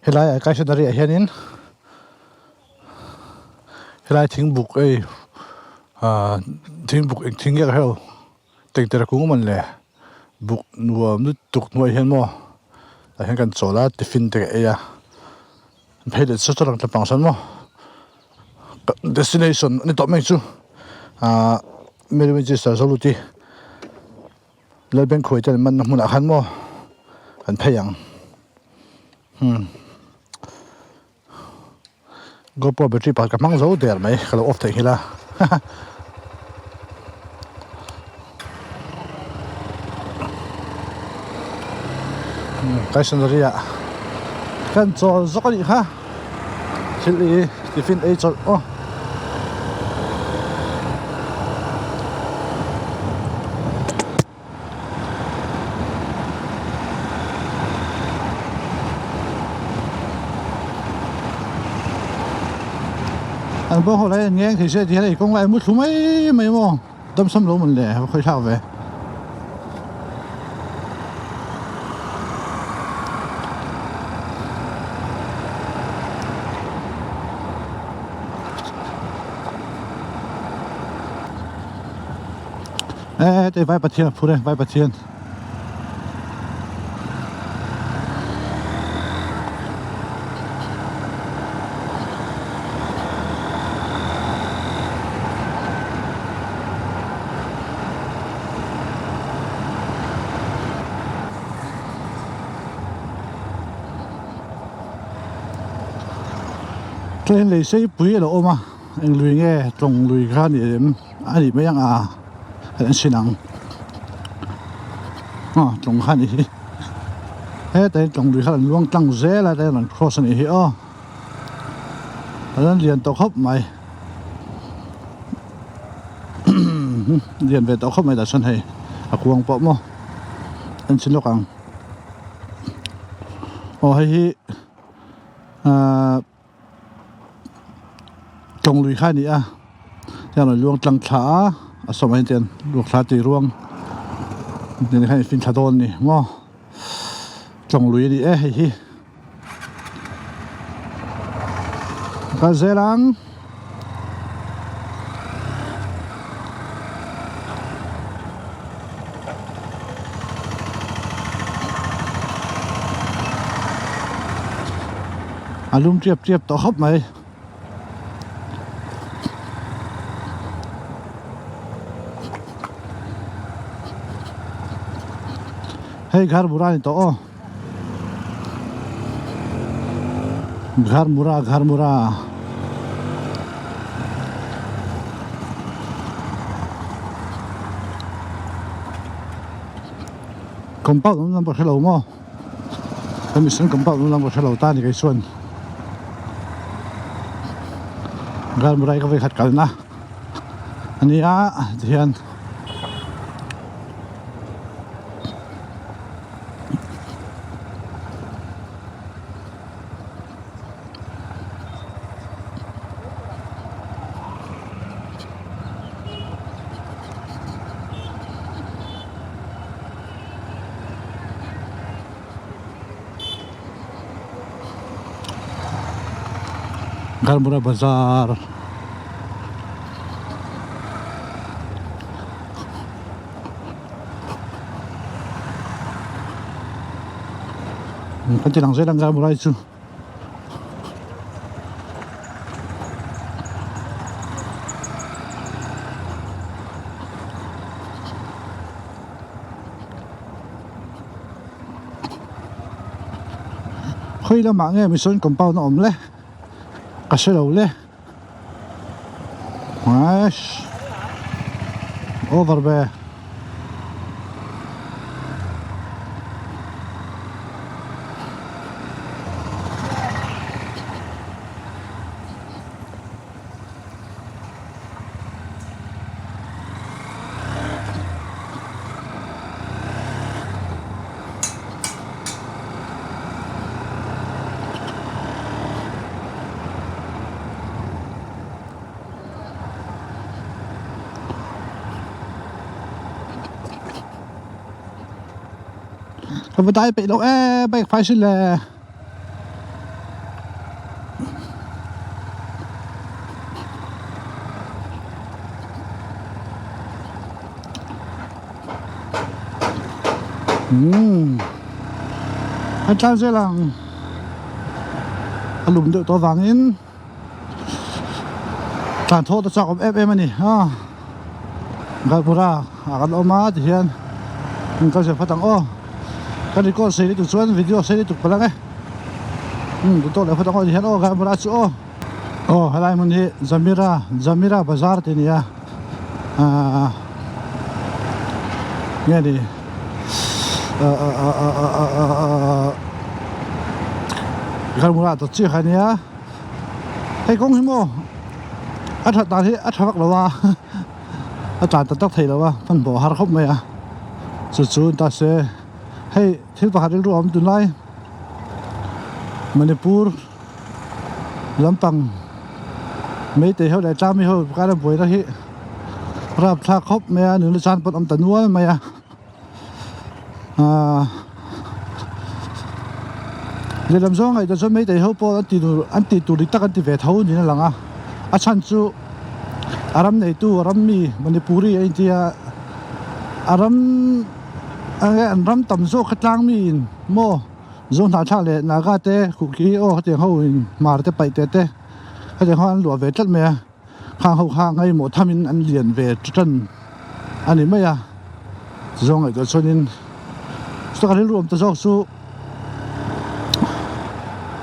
helai kai sa dari hianin helai thing buk ei thing buk ek thing ya hel teng ter ku man le buk nuam nu tuk noi hian mo a hian kan chola tiffin te e ya phele sa chorang ta pang san mo destination ni to mai chu meri sa soluti le ben khoi te man mun a khan mo an pheyang GoPro battery pa ka mang zo der mai khala off thei hila kai sandaria kan chol zokani ha chili tiffin ei chol anh bố hồi nãy nghe thì xe thì này con lại mất số mấy mấy mò tâm xâm lỗ mình lẻ khơi sao về ê đây vai bát thiên phụ đây vai bát thiên trên này xây bụi là mà anh lùi nghe trồng lùi khan thì anh mấy anh anh xin ăn trồng khan thì hết đấy trồng lùi khan luông trăng dễ là đây là cross này hi anh liền tàu khóc mày liền về tàu khóc mày đã sân hay cuồng bọ mo anh xin lỗi anh hay trồng lùi khai này theo là luông trăng thả so với tiền luộc thả tì luông nên khai phim thả đôn này ngó trồng lùi đi hay cái dễ lắm lung tiếp tao hấp mày hey घर बुरा नहीं तो घर मुरा compound nó nằm hello mo cái mình sinh compound nó nằm hello ta thì cái xuân घर मुरा cái việc khát cẩn na anh ấy thì anh Garmura Bazaar kan tilang saya lang Garmura itu khơi là mạng nghe mình xuân compound nó ổn lẽ cái xe đầu lẽ over be Cái tay bị lỗ bay phải xin là anh ta sẽ làm lùm được to vàng in tàn thô ta chọc om FM anh ha gặp ra gặp oma thì hiện mình có sẽ phát tăng cái này có xây được xuống video xây được bao nhiêu tụi tôi lại phát tăng thì hiện gặp ra chỗ hay là mình đi Zamira Bazaar thì nè nghe đi gần một tổ chức hay nhá hay cũng hiếm ô thật ta thì thật vất vả ta tắc thầy là phân bổ hard không mày chú ta sẽ hay thiết vào hạt rượu ấm tuần này Manipur Lampang mấy tỷ hậu đại trăm mấy hậu cái là buổi đó hi rạp tha khóc mẹ nửa san bận âm tận núi mày để làm sao ngày đó mấy tỷ hậu po anh tỷ tụi ta anh tỷ về thấu như thế là chăn chú aram này tu aram mi Manipuri anh chị aram tầm số khát lang mi mo zone thả thả lệ naga te cookie tiếng hậu mà te bay te cái tiếng hậu lúa về chất mẹ hàng hậu hàng ngay một tham in anh liền về chân anh ấy mấy zone ngày đó cho nên số cái lúa ta số số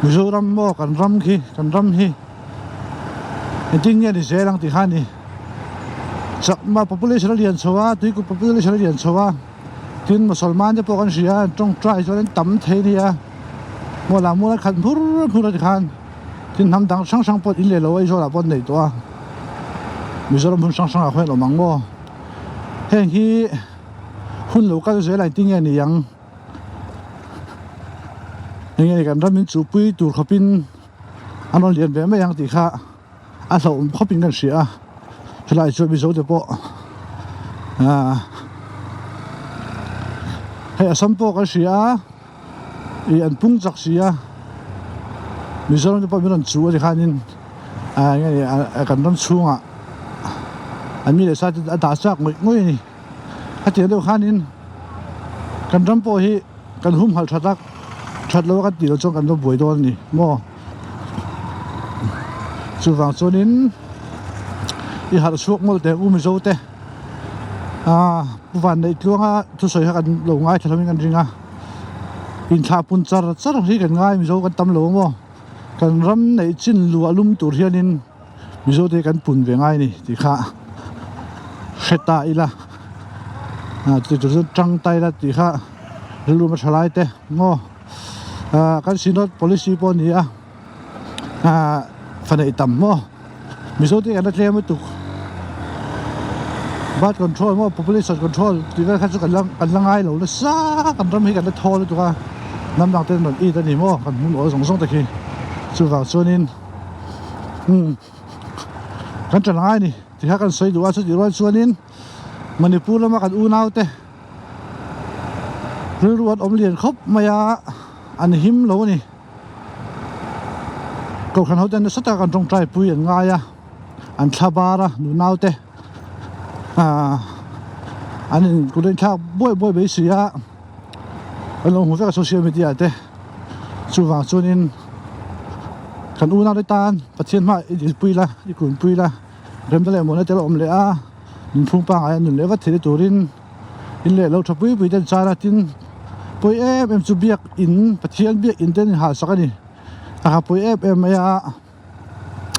Mizoram mo kan ram hi ting nghe thì sẽ đang thì han đi chắc mà population liền số tuy có population liền số tin Musulman cho con sĩ trong trai cho nên tắm thế đi mua làm mua khăn phur thì khăn tin nằm đang sang pot in lệ lối cho là pot này to Mizoram hun sang là khoe lo mang mo hèn hi hun lũ cái sẽ lại ting nghe này yang ngheกันram min chu pui tur khopin anh liền về mấy yang thì kha sao khopinกันเสียlại cho Mizo de po hay sampo cái sia anh pung chắc sia Mizo de po mình chu thì kha nên ngheกันram chu anh mi để sao đã chắc ngồi này cái chuyện đâu kha nênกันram po hiกันhum hal thatak thật lâu cái điều cho cần nó buổi tối này mua chú vàng cho nên đi hạt suốt mua để Mizo te bukan này luôn thu soi kan lâu ngay thật là mình riêng in tháp pun char thì kan ngay Mizo kan tâm lâu mua kan ram này chín lúa lum tur hiền nên Mizo te kan pun về ngay này thì khá seta ila thì chú trăng tay là thì khá lúa mà salai te mua kan sinot policy po niya fanay tam mo Mizo ti kan tlem tu bad control mo population control ti ka khasu kan langai lo la sa kan ram hi kan thol tu ka nam dang ten non i ta ni mo kan mun o song ta ki chu wa chuanin kan changai ni ti ha kan soi duwa chu di ro chuanin Manipur lama kan u nau te ruat om lian khop maya anh hiếm lâu nè cậu khăn hậu tên rất là còn trong trái bùi anh ngay anh thaba ra nụ nào thế anh cũng đến khác bôi bấy xí anh lòng hồ với social media thế chú vàng cho nên khăn u nào đấy tan phát triển mai đi bùi la đi cuốn bùi la đem tới lại một cái ông lẽ nhìn phun bang ai nhìn lẽ vắt thế tổ in lẽ lâu chụp bùi đến xa ra tin poi em chu biak in pathian biak in ten ha sakani poi em ya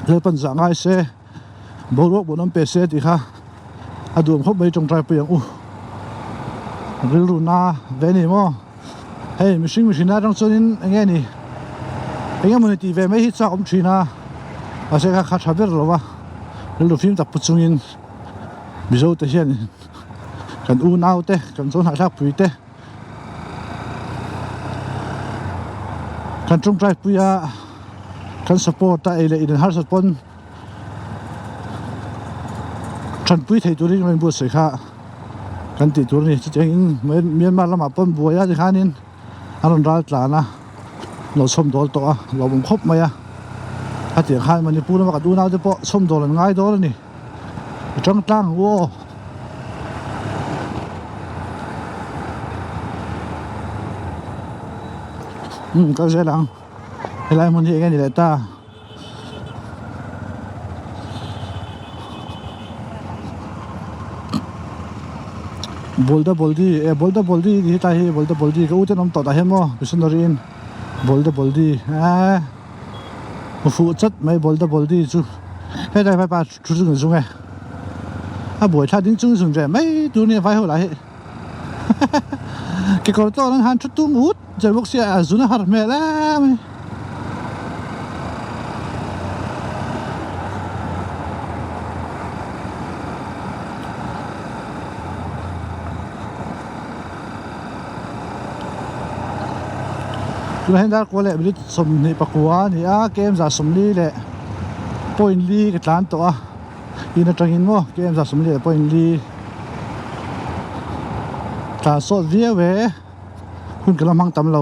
le pan za ngai se borok bonam pe se ti kha adum khop bai trong trai pe yang ril runa ve ni mo hey machine na trong chonin nge ni enga mun ti ve mai hi cha om thina ase kha kha thaber lowa ril film ta puchungin Mizo te hian kan u nau te kan zon ha thak pui te kan trong trai puya kan support ta ele in har support chan pui thei turin men bu se kha kan ti tur ni cheng Myanmar lama pon buaya ji khanin aron ral tlana lo som dol to lo bum khop maya ati khan Manipur ma ka du nau te po som dol ngai dol ni trong tang wo ก็ใช่หลังอะไรมันที่กันนี่แหละตาबोलदी di ta hi boldi ka uten om to ta hemo bisonorin boldi fu chat mai boldi chu he dai pa chu chu ng zung a boi tha ding chung zung je mai tu ni vai ho lai ke ko to nang han chu tung ut je bok sia azuna har me laคือให้ได้ก็เลยบิดสมนิปกัวนี่เกมจะสมลีเลยพอยน์ลีกับล้านตัวอินจังอินโมเกมจะสมลีพอยน์ลีถ้าสดเวียเวคุณกำลังมังตำเรา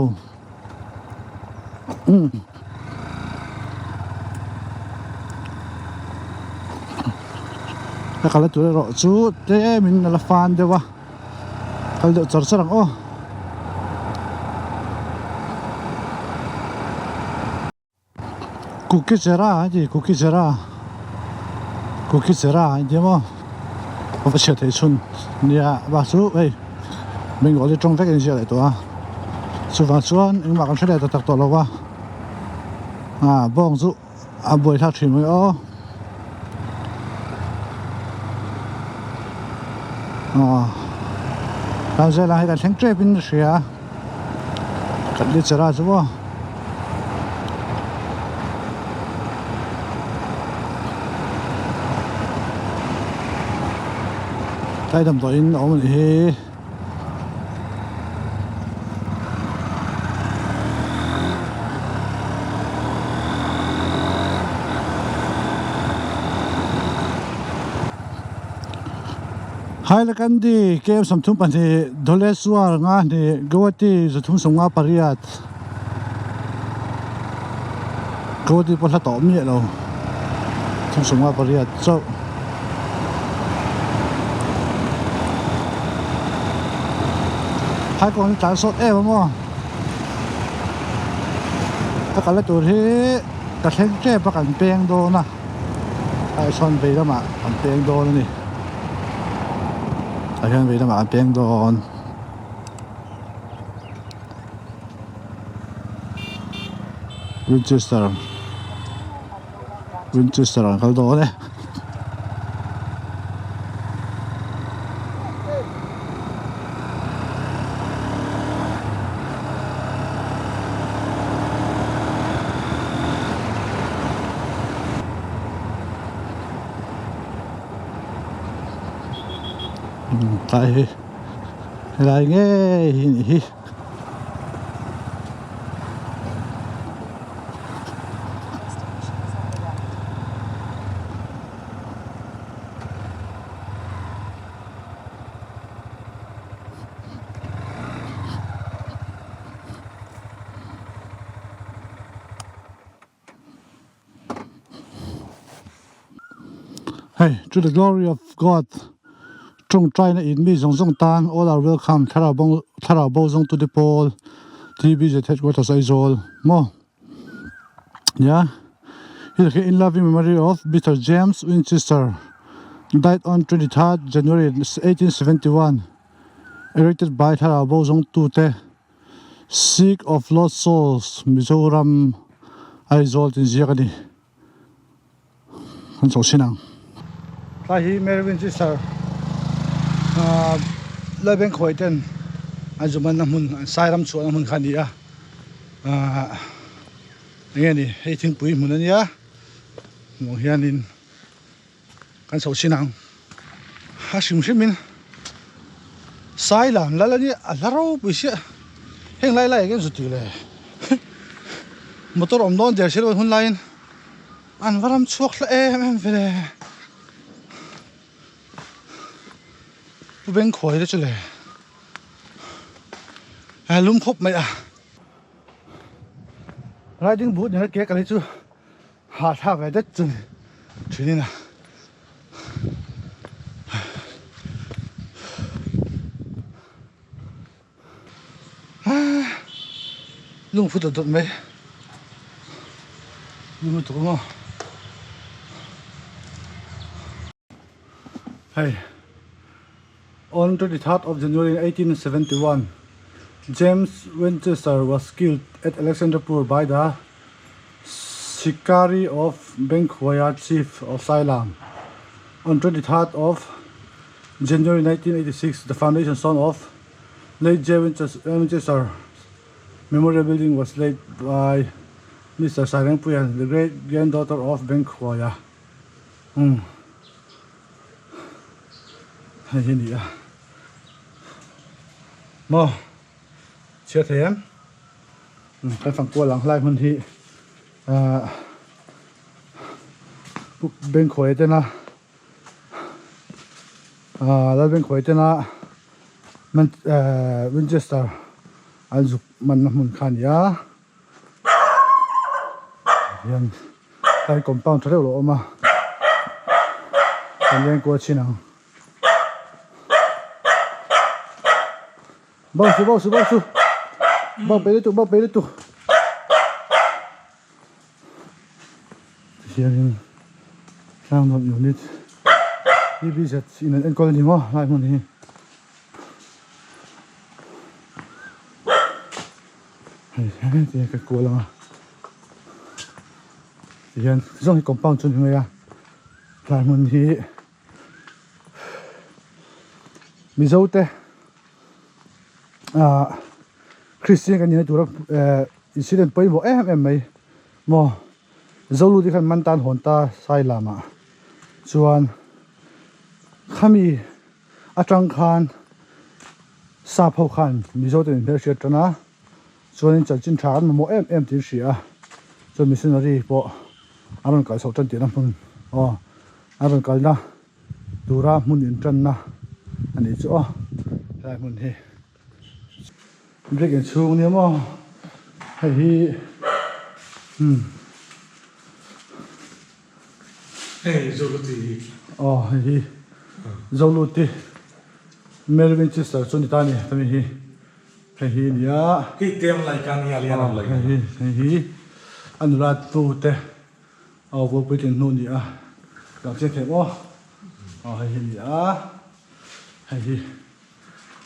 แล้วก็เลยตัวเราจูดเต้มินละฟันเดียววะเขาเดือดจอดสังโอcookie zera ji cookie zera je mo ba che thei chun nia ba su ei mình gọi là trong vách gì lạiตัวsu va chuan ing ma kan thre ta tak to lo wa bong su boi tha thim mai o ta ze la hai kan theng tre pin ria kan li zera chu wa tay đầm tối in ổn thì hai là cái đi kem sắm thùng bản thì đồ lê xua ngã thì gawati rồi thùng sông ngã pariat gawati bỏ lát tôm nhẹ đâu thùng sông ngã pariat so hai con trái sốt em đúng không? Tất cả là tụi thế cả thiên chế bắt cảnh bèn đồ nè, ai son về đó mà cảnh bèn đồ này, ai son về đó mà cảnh bèn đồ, Winchester cái đồ đấy. Tại lại nghe hi hey, to the glory of God. Trong trai na in mi zong tan all are welcome thara bo zong to the pole TV jet headquarters Aizol mo yeah here in loving memory of Peter James Winchester died on 23rd January 1871 erected by thara bo zong to te Sick of Lost Souls Mizoram Aizol tin ziakani kan so sinang hi Mary Winchester lời bên khởi tên anh dùng mình làm sai lắm chuyện mình khăn đi nghe đi hay tiếng bụi mình nhá ngồi hiền in căn sầu xin ăn xin mình sai làm là nhỉ là đâu bị xịa hẹn lại cái gì này motor ôm đón giờ sẽ luôn lại anh vào làm chuộc lại em về bên khỏi đó chứ lẽ lúng khóc mày riding boot này cái này chứ hạ thác về đất chứ chuyện này nè lung phút được mấy lung được không hey on 23rd of January 1871 James Winchester was killed at Alexanderpur by the Shikari of Benkoya chief of Sailam. On 23rd of January 1986, the foundation stone of late J. Winchester Memorial Building was laid by Mr. Sairang Puyan, the great granddaughter of Benkoya. Hay gì à? Mo, chia thêm. Cái phần cua lắng lại mình thì bên khối tên là bên khối tên là mình Winchester anh giúp mình khăn ya yan cái compound thật là mà anh em qua chi nào bao su bao bê tu hiện sang một unit EBZ in an colony mo lại một hi thì cái cua là hiện trong cái compound chung người à lại một hi mi dâu te Christian cái này tụi nó incident bây giờ em mấy mo dâu lu đi khăn man tan hồn ta sai làm à chuan khami atang khan sa phau khan mi zo ten ber shet na chuan chal chin than mo em tin sia chuan missionary po aron kal so tan ti na mun aron kal na dura mun in tan na ani chu lai mun he break and chung ni mo hay hi Hey, Zoluti. Hi Zoluti Mary Winchester chuni tani tami hi nia Cái tiệm lại càng nhà liền làm lại. hi anurat tu te vô quy trình nun nia làm chuyện thế mo hi nia hi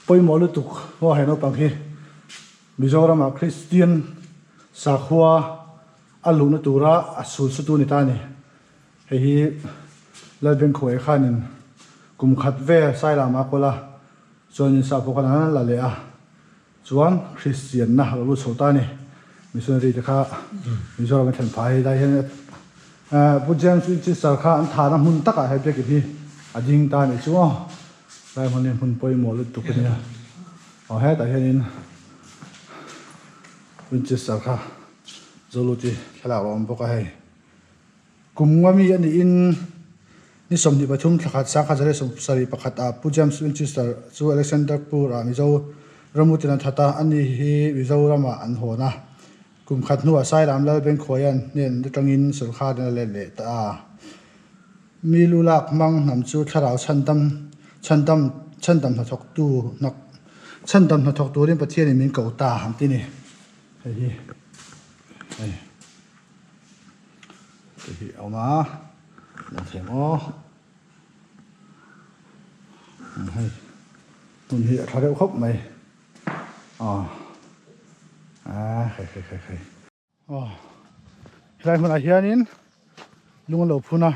poi mo lu tuk ho hai no pang hi Mizoram Christian Sakhwa alu na tura asul su tu ni tani hi lai ben khoi khanin kum khat ve sai la ma kola chuan sa pho kana la le a chuan Christian na lu chota ni missionary te kha Mizoram than phai dai hen Pujam Switch Sarkha an thana mun taka hai pe ki hi ading ta ni chuwa lai mon mun poi mo lu tu ni he ta henin Winchester kha Zoluti khala rom boka hai kumwami ani in ni somni bathum thakhat sa kha jare som sari pakhat a Pujam Winchester chu Alexanderpur a mizo ramutina thata ani hi mizo rama an hona kum khat nu asai ram lal ben khoyan nen tangin surkha na le ta milulak mang nam chu tharau chandam thok tu nak chandam thok tu rin pathian min ko ta ham ti ni hi au ma là thèm ó hay tuần hiện tháo đeo khóc mày khai lại một ai hiền luôn lâu phun à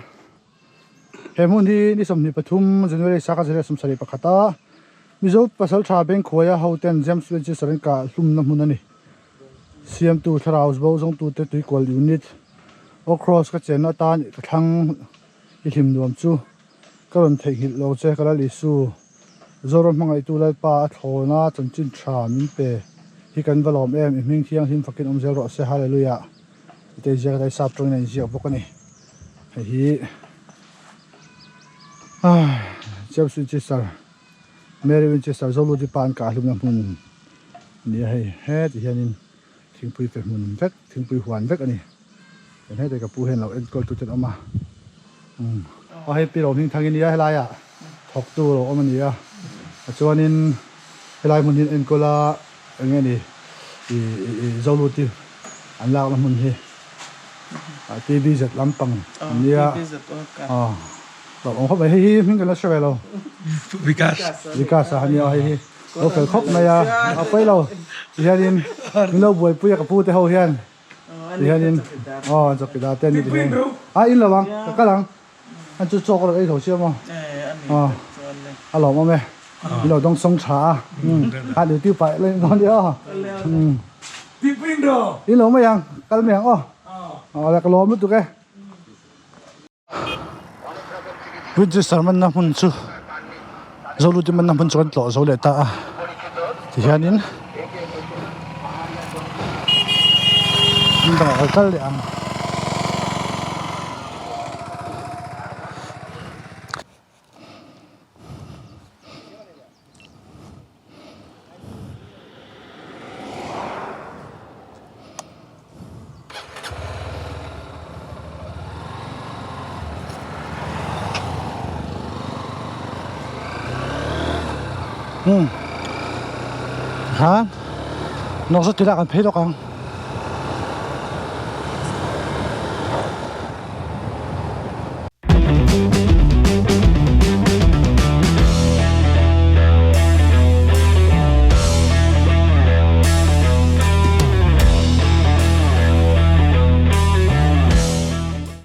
em muốn đi sắm đi Pathum January sáng cái sắm sari pakata mizo pasal tha bank khoya houten James Winchester ka lum na mun ani CM2 tharaus bo jong tu te tui kwal unit across ka chen atan ka thang hi him nuam chu karon thei hil lo che kala li su zorom mangai tu lai pa thona chanchin tha min pe hi kan valom em ming thiang him fakin om zel ro se hallelujah te je dai sap tong nei je bokani hi James Winchester Mary Winchester Zoluti pan ka hlum na mun ni he ti hianin thingpui pe mun vek thingpui huan vek ani he te ka pu hen lo en kol tu chen ama he pi ro ning thangin ya helai ya thok tu ro omani ya chuanin helai mun en kola nge ni zolu ti an lak la mun hi TV zet lampang nia lo ong khop hi min kala shwe lo vikas ania hi lo fel khop na ya a pai lo hianin min lo buai puya ka pu te ho hian hianin chokida ten ni hian in lo wang ka lang an chu chok lo ei tho sia mo a lo mo me lo dong song cha du ti pai lên con đi in lo mo yang kal me yang la ka lo mu tu ke with the sermon na mun chu zolu ti man na mun chu lo zo le ta ti hianin ba kal yang hả nó rất là kan phê đó con